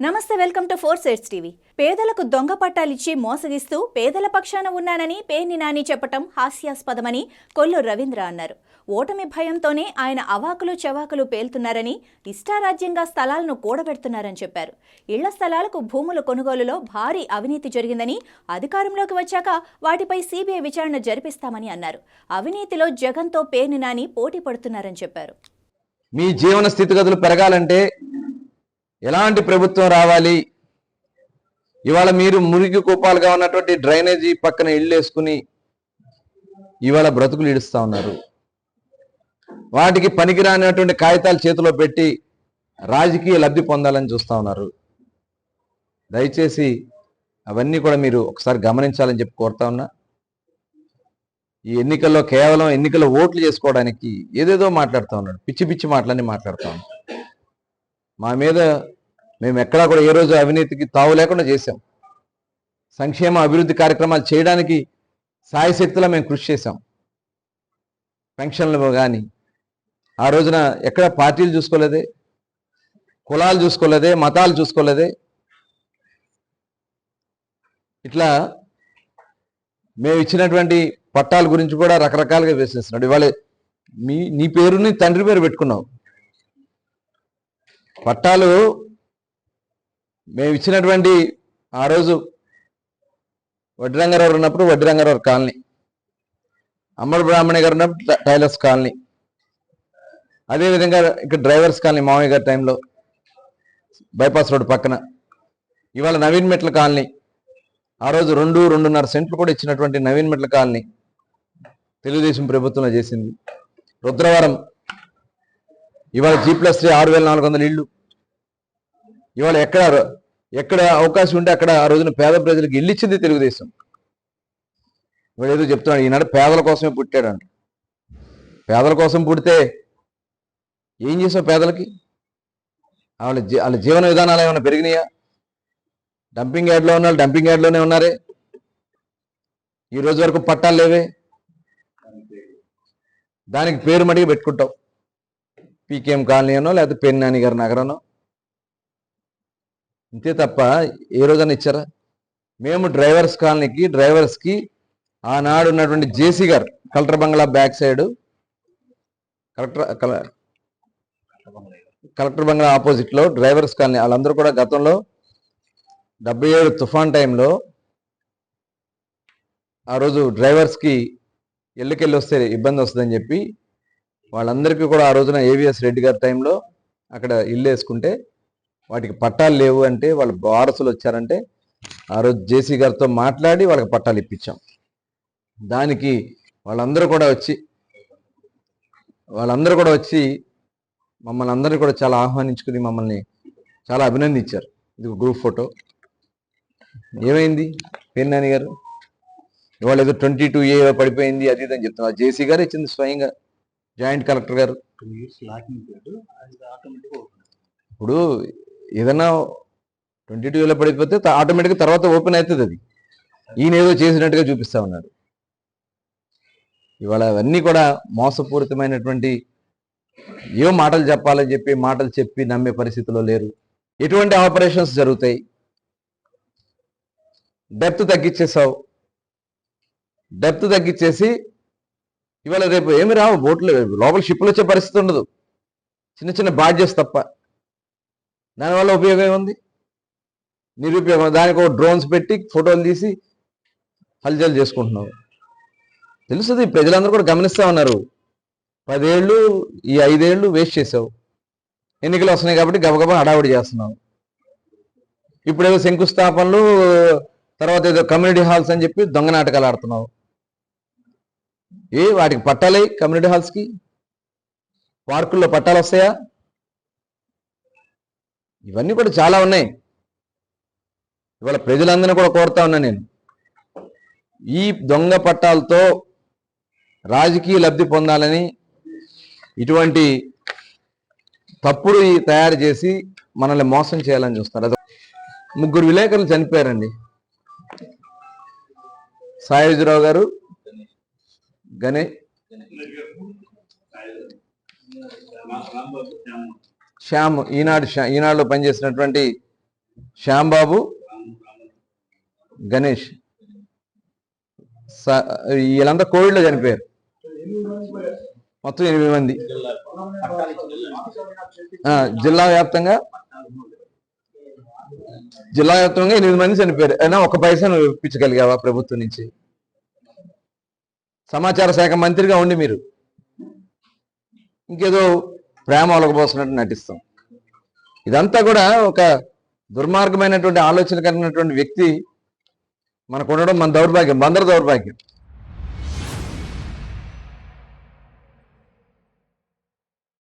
నమస్తే, welcome to 4 Sides TV. పేదలకు దొంగ పట్టాలిచ్చి మోసగిస్తూ పేదల పక్షాన ఉన్నానని పేర్ని నాని చెప్పటం హాస్యాస్పదమని కొల్లు రవీంద్ర అన్నారు. ఓటమి భయంతోనే ఆయన అవాకులు చవాకులు పేలుతున్నారని, ఇష్టారాజ్యంగా స్థలాలను కూడబెడుతున్నారని చెప్పారు. ఇళ్ల స్థలాలకు భూముల కొనుగోలులో భారీ అవినీతి జరిగిందని, అధికారంలోకి వచ్చాక వాటిపై సిబిఐ విచారణ జరిపిస్తామని అన్నారు. అవినీతిలో జగన్తో పేర్ని నాని పోటీ పడుతున్నారని చెప్పారు. మీ జీవన స్థితిగతులు పెరగాలంటే ఎలాంటి ప్రభుత్వం రావాలి? ఇవాళ మీరు మురికి కూపాలుగా ఉన్నటువంటి డ్రైనేజీ పక్కన ఇళ్ళు వేసుకుని ఇవాళ బ్రతుకులు ఇడుస్తూ ఉన్నారు. వాటికి పనికిరానటువంటి కాగితాలు చేతిలో పెట్టి రాజకీయ లబ్ధి పొందాలని చూస్తూ ఉన్నారు. దయచేసి అవన్నీ కూడా మీరు ఒకసారి గమనించాలని చెప్పి కోరుతా ఉన్నా. ఈ ఎన్నికల్లో కేవలం ఎన్నికల్లో ఓట్లు చేసుకోవడానికి ఏదేదో మాట్లాడుతూ ఉన్నాడు. పిచ్చి పిచ్చి మాటలన్నీ మాట్లాడుతూ ఉన్నాడు. మా మీద మేము ఎక్కడా కూడా ఏ రోజు అవినీతికి తావు లేకుండా చేశాం. సంక్షేమ అభివృద్ధి కార్యక్రమాలు చేయడానికి సాయశక్తిలో మేము కృషి చేశాం. పెన్షన్లు కానీ ఆ రోజున ఎక్కడ పార్టీలు చూసుకోలేదే, కులాలు చూసుకోలేదే, మతాలు చూసుకోలేదే. ఇట్లా మేము ఇచ్చినటువంటి పట్టాల గురించి కూడా రకరకాలుగా వేసేస్తున్నాడు. ఇవాళ నీ పేరుని తండ్రి పేరు పెట్టుకున్నావు. పట్టాలు మేము ఇచ్చినటువంటి ఆ రోజు వడ్డిరంగారావు ఉన్నప్పుడు వడ్డిరంగారావు కాలనీ, అమ్మడు బ్రాహ్మణి గారు ఉన్నప్పుడు టైలర్స్ కాలనీ, అదేవిధంగా ఇక్కడ డ్రైవర్స్ కాలనీ మామయ్య గారి టైంలో బైపాస్ రోడ్డు పక్కన. ఇవాళ నవీన్ మెట్ల కాలనీ, ఆ రోజు 2-2.5 సెంట్లు కూడా ఇచ్చినటువంటి నవీన్ మెట్ల కాలనీ తెలుగుదేశం ప్రభుత్వంలో చేసింది. రుద్రవరం ఇవాళ G+3 6,400 ఇళ్ళు. ఇవాళ ఎక్కడ అవకాశం ఉంటే అక్కడ ఆ రోజున పేద ప్రజలకు ఇల్లు ఇచ్చింది తెలుగుదేశం. ఇవాళ ఏదో చెప్తున్నాడు, ఈనాడు పేదల కోసమే పుట్టాడంట. పేదల కోసం పుడితే ఏం చేసావు పేదలకి? వాళ్ళ జీవన విధానాలు ఏమైనా పెరిగినాయా? డంపింగ్ యార్డ్లో ఉన్నారు, డంపింగ్ యార్డ్లోనే ఉన్నారే. ఈ రోజు వరకు పట్టాలు లేవే. దానికి పేరు మడిగి పెట్టుకుంటావు. పీకేఎం కాలనీ అనో లేకపోతే పేర్ని నాని గారి నగరనో. ఇంతే తప్ప ఏ రోజైనా ఇచ్చారా? మేము డ్రైవర్స్ కాలనీకి డ్రైవర్స్కి ఆనాడు ఉన్నటువంటి జేసీ గారు కలెక్టర్ బంగ్లా బ్యాక్ సైడ్, కలెక్టర్ బంగ్లా ఆపోజిట్లో డ్రైవర్స్ కాలనీ వాళ్ళందరూ కూడా గతంలో 77 తుఫాన్ టైంలో ఆ రోజు డ్రైవర్స్కి ఎల్లుకెళ్ళి వస్తే ఇబ్బంది వస్తుందని చెప్పి వాళ్ళందరికీ కూడా ఆ రోజున ఏవిఎస్ రెడ్డి గారి టైంలో అక్కడ ఇల్లు వేసుకుంటే వాటికి పట్టాలు లేవు అంటే వాళ్ళ వారసులు వచ్చారంటే ఆ రోజు జేసీ గారితో మాట్లాడి వాళ్ళకి పట్టాలు ఇప్పించాం. దానికి వాళ్ళందరూ కూడా వచ్చి మమ్మల్ని అందరినీ కూడా చాలా ఆహ్వానించుకుని మమ్మల్ని చాలా అభినందించారు. ఇది గ్రూప్ ఫోటో. ఏమైంది పేర్ని నాని గారు? ఇవాళ ఏదో 22A పడిపోయింది అది ఇదని చెప్తున్నారు. జేసీ గారు ఇచ్చింది స్వయంగా, జాయింట్ కలెక్టర్ గారు. ఇప్పుడు ఏదన్నా 22A పడిపోతే ఆటోమేటిక్గా తర్వాత ఓపెన్ అవుతుంది. అది ఈయన ఏదో చేసినట్టుగా చూపిస్తా ఉన్నాడు. ఇవాళ అవన్నీ కూడా మోసపూరితమైనటువంటి ఏవో మాటలు చెప్పాలని చెప్పి మాటలు చెప్పి నమ్మే పరిస్థితిలో లేరు. ఎటువంటి ఆపరేషన్స్ జరుగుతాయి? డెప్త్ తగ్గించేసి ఇవాళ రేపు ఏమి రావు బోట్లు, లోపల షిప్లు వచ్చే పరిస్థితి ఉండదు. చిన్న చిన్న బాడ్జెస్ తప్ప. దానివల్ల ఉపయోగం ఏముంది? నిరుపయోగం. దానికి ఒక డ్రోన్స్ పెట్టి ఫోటోలు తీసి హల్చల్ చేసుకుంటున్నావు. తెలుస్తుంది, ప్రజలందరూ కూడా గమనిస్తూ ఉన్నారు. 10 ఏళ్ళు ఈ 5 ఏళ్ళు వేస్ట్ చేసావు. ఎన్నికలు వస్తున్నాయి కాబట్టి గబగబా హడావుడి చేస్తున్నావు. ఇప్పుడేదో శంకుస్థాపనలు, తర్వాత ఏదో కమ్యూనిటీ హాల్స్ అని చెప్పి దొంగ నాటకాలు ఆడుతున్నావు. వాటికి పట్టాలి? కమ్యూనిటీ హాల్స్కి పార్కుల్లో పట్టాలు వస్తాయా? ఇవన్నీ కూడా చాలా ఉన్నాయి. ఇవాళ ప్రజలందరినీ కూడా కోరుతా ఉన్నా నేను, ఈ దొంగ పట్టాలతో రాజకీయ లబ్ధి పొందాలని ఇటువంటి తప్పుడు తయారు చేసి మనల్ని మోసం చేయాలని చూస్తారు. 3 విలేకరులు చనిపోయారండి. సాయుజరావు గారు, గణేష్, శ్యామ్, ఈనాడులో పనిచేసినటువంటి శ్యాంబాబు, గణేష్ వీళ్ళంతా కోవిడ్లో చనిపోయారు. మొత్తం 8 మంది జిల్లా వ్యాప్తంగా 8 మంది చనిపోయారు. అయినా ఒక పైసను ఇప్పించగలిగావా ప్రభుత్వం నుంచి? సమాచార శాఖ మంత్రిగా ఉండి మీరు ఇంకేదో ప్రేమ ఒలగబోసినట్టు నటిస్తాం. ఇదంతా కూడా ఒక దుర్మార్గమైనటువంటి ఆలోచన కలిగినటువంటి వ్యక్తి మనకు ఉండడం మన దౌర్భాగ్యం, బందర దౌర్భాగ్యం.